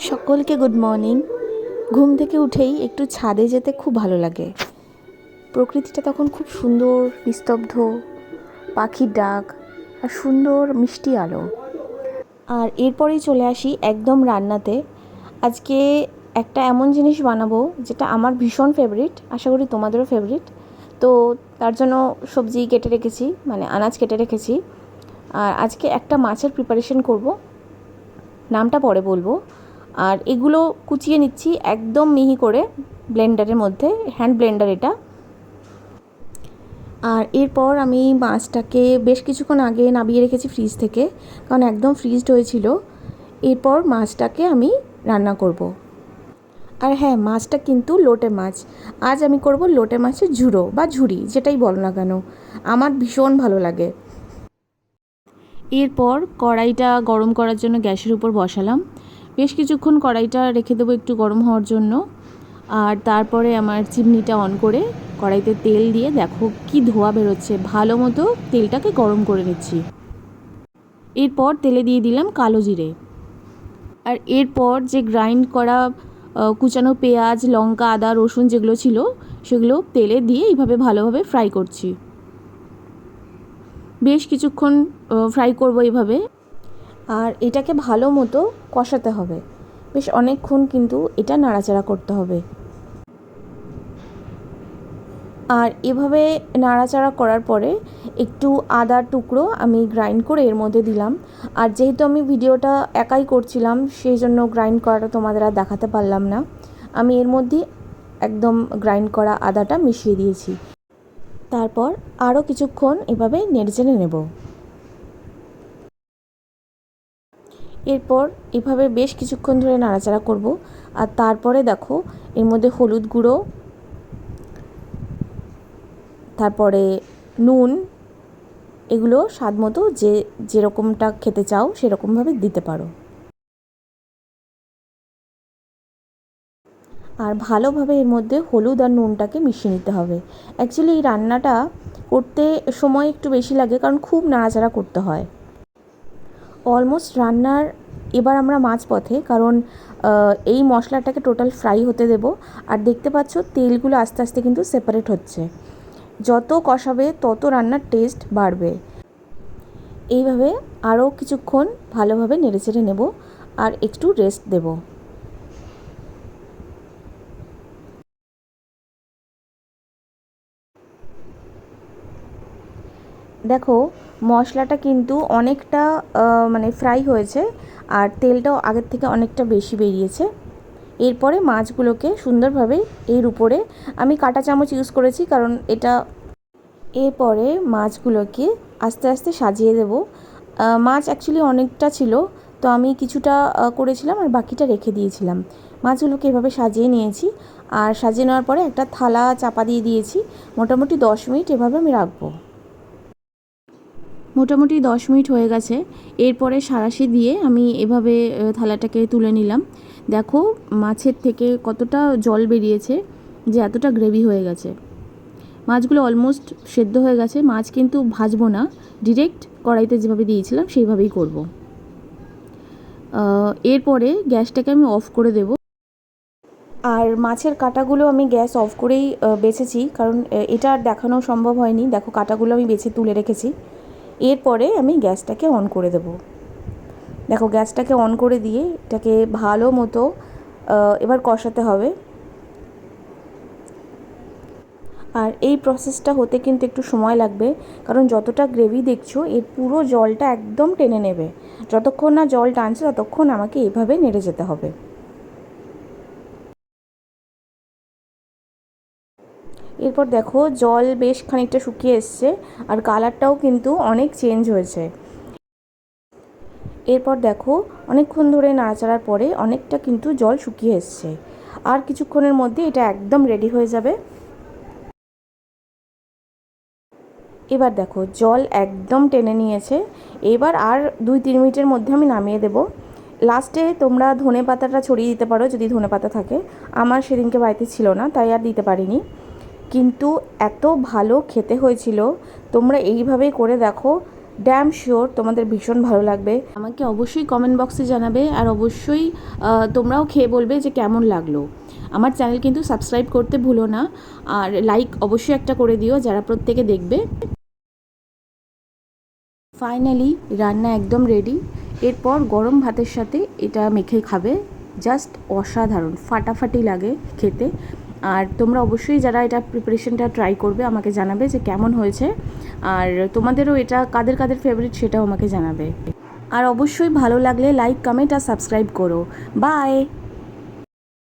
সকলকে good morning. ঘুম থেকে উঠেই একটু ছাদে যেতে খুব ভালো লাগে। প্রকৃতিটা তখন খুব সুন্দর, নিস্তব্ধ, পাখির ডাক আর সুন্দর মিষ্টি আলো। আর এরপরেই চলে আসি একদম রান্নাতে। আজকে একটা এমন জিনিস বানাবো যেটা আমার ভীষণ ফেভারিট, আশা করি তোমাদেরও ফেভারিট। তো তার জন্য সবজি কেটে রেখেছি, মানে আনাজ কেটে রেখেছি। আর আজকে একটা মাছের প্রিপারেশন করব, নামটা পরে বলবো। আর এগুলো কুচিয়ে নিচ্ছি একদম মিহি করে ব্লেন্ডারের মধ্যে, হ্যান্ড ব্লেন্ডার এটা। আর এরপর আমি মাছটাকে বেশ কিছুক্ষণ আগে নামিয়ে রেখেছি ফ্রিজ থেকে, কারণ একদম ফ্রিজড হয়েছিল। এরপর মাছটাকে আমি রান্না করব। আর হ্যাঁ, মাছটা কিন্তু লোটে মাছ। আজ আমি করব লোটে মাছের ঝুড়ো বা ঝুড়ি, যেটাই বলো না কেন, আমার ভীষণ ভালো লাগে। এরপর কড়াইটা গরম করার জন্য গ্যাসের উপর বসালাম। বেশ কিছুক্ষণ কড়াইটা রেখে দেবো একটু গরম হওয়ার জন্য। আর তারপরে আমার চিমনিটা অন করে কড়াইতে তেল দিয়ে দেখো কি ধোয়া বেরোচ্ছে, ভালো মতো তেলটাকে গরম করে নিচ্ছি। এরপর তেলে দিয়ে দিলাম কালো জিরে। আর এরপর যে গ্রাইন্ড করা কুচানো পেঁয়াজ, লঙ্কা, আদা, রসুন যেগুলো ছিল সেগুলো তেলে দিয়ে এইভাবে ভালোভাবে ফ্রাই করছি। বেশ কিছুক্ষণ ফ্রাই করব এইভাবে। আর এটাকে ভালো মতো কষাতে হবে, বেশ অনেকক্ষণ কিন্তু এটা নাড়াচাড়া করতে হবে। আর এভাবে নাড়াচাড়া করার পরে একটু আদার টুকরো আমি গ্রাইন্ড করে এর মধ্যে দিলাম। আর যেহেতু আমি ভিডিওটা একাই করছিলাম, সেই জন্য গ্রাইন্ড করাটা তোমাদের আর দেখাতে পারলাম না। আমি এর মধ্যে একদম গ্রাইন্ড করা আদাটা মিশিয়ে দিয়েছি। তারপর আরও কিছুক্ষণ এভাবে নেড়েচেড়ে নেব। এরপর এভাবে বেশ কিছুক্ষণ ধরে নাড়াচাড়া করব। আর তারপরে দেখো এর মধ্যে হলুদ গুঁড়ো, তারপরে নুন, এগুলো স্বাদ মতো যে যেরকমটা খেতে চাও সেরকমভাবে দিতে পারো। আর ভালোভাবে এর মধ্যে হলুদ আর নুনটাকে মিশিয়ে নিতে হবে। অ্যাকচুয়ালি এই রান্নাটা করতে সময় একটু বেশি লাগে, কারণ খুব নাড়াচাড়া করতে হয়। অলমোস্ট রান্নার এবার আমরা মাঝ পথে, কারণ এই মশলাটাকে টোটাল ফ্রাই হতে দেব। আর দেখতে পাচ্ছ তেলগুলো আস্তে আস্তে কিন্তু সেপারেট হচ্ছে। যত কষাবে তত রান্নার টেস্ট বাড়বে। এইভাবে আরও কিছুক্ষণ ভালোভাবে নেড়েচেড়ে নেব আর একটু রেস্ট দেব। দেখো মশলাটা কিন্তু অনেকটা মানে ফ্রাই হয়েছে, আর তেলটাও আগের থেকে অনেকটা বেশি বেরিয়েছে। এরপরে মাছগুলোকে সুন্দরভাবে এর উপরে আমি কাঁটা চামচ ইউজ করেছি, কারণ এটা। এরপরে মাছগুলোকে আস্তে আস্তে সাজিয়ে দেব। মাছ অ্যাকচুয়ালি অনেকটা ছিল, তো আমি কিছুটা করেছিলাম আর বাকিটা রেখে দিয়েছিলাম। মাছগুলোকে এভাবে সাজিয়ে নিয়েছি। আর সাজিয়ে নেওয়ার পরে একটা থালা চাপা দিয়ে দিয়েছি। মোটামুটি 10 মিনিট এভাবে আমি রাখবো। মোটামুটি 10 মিনিট হয়ে গেছে। এরপরে সাঁড়াশি দিয়ে আমি এভাবে থালাটাকে তুলে নিলাম। দেখো মাছের থেকে কতটা জল বেরিয়েছে, যে এতটা গ্রেভি হয়ে গেছে। মাছগুলো অলমোস্ট সেদ্ধ হয়ে গেছে। মাছ কিন্তু ভাজবো না, ডিরেক্ট কড়াইতে যেভাবে দিয়েছিলাম সেইভাবেই করব। এরপরে গ্যাসটাকে আমি অফ করে দেব। আর মাছের কাঁটাগুলো আমি গ্যাস অফ করেই বেছেছি, কারণ এটা আর দেখানো সম্ভব হয়নি। দেখো কাঁটাগুলো আমি বেছে তুলে রেখেছি। এরপরে আমি গ্যাসটাকে অন করে দেব। দেখো গ্যাসটাকে অন করে দিয়ে এটাকে ভালো মতো এবার কষাতে হবে। আর এই প্রসেসটা হতে কিন্তু একটু সময় লাগবে, কারণ যতটা গ্রেভি দেখছো এর পুরো জলটা একদম টেনে নেবে। যতক্ষণ না জল টানছে ততক্ষণ আমাকে এভাবে নেড়ে যেতে হবে। এরপর দেখো জল বেশ খানিকটা শুকিয়ে এসছে, আর কালারটাও কিন্তু অনেক চেঞ্জ হয়েছে। এরপর দেখো অনেকক্ষণ ধরে নাড়াচাড়ার পরে অনেকটা কিন্তু জল শুকিয়ে এসছে। আর কিছুক্ষণের মধ্যে এটা একদম রেডি হয়ে যাবে। এবার দেখো জল একদম টেনে নিয়েছে। এবার আর 2-3 মিনিটের মধ্যে আমি নামিয়ে দেব। লাস্টে তোমরা ধনে পাতাটা ছড়িয়ে দিতে পারো যদি ধনে পাতা থাকে। আমার সেদিনকে বাড়িতে ছিল না, তাই আর দিতে পারিনি। কিন্তু এত ভালো খেতে হয়েছিল, তোমরা এইভাবেই করে দেখো। ড্যাম শিওর তোমাদের ভীষণ ভালো লাগবে। আমাকে অবশ্যই কমেন্ট বক্সে জানাবে, আর অবশ্যই তোমরাও খেয়ে বলবে যে কেমন লাগলো। আমার চ্যানেল কিন্তু সাবস্ক্রাইব করতে ভুলো না, আর লাইক অবশ্যই একটা করে দিও যারা প্রত্যেকে দেখবে। ফাইনালি রান্না একদম রেডি। এরপর গরম ভাতের সাথে এটা মেখে খাবে, জাস্ট অসাধারণ, ফাটাফাটি লাগে খেতে। আর তোমরা অবশ্যই যারা এটা প্রিপারেশনটা ট্রাই করবে আমাকে জানাবে যে কেমন হয়েছে, আর তোমাদেরও এটা কাদের কাদের ফেভারিট সেটাও আমাকে জানাবে। আর অবশ্যই ভালো লাগলে লাইক, কমেন্ট আর সাবস্ক্রাইব করো। বাই।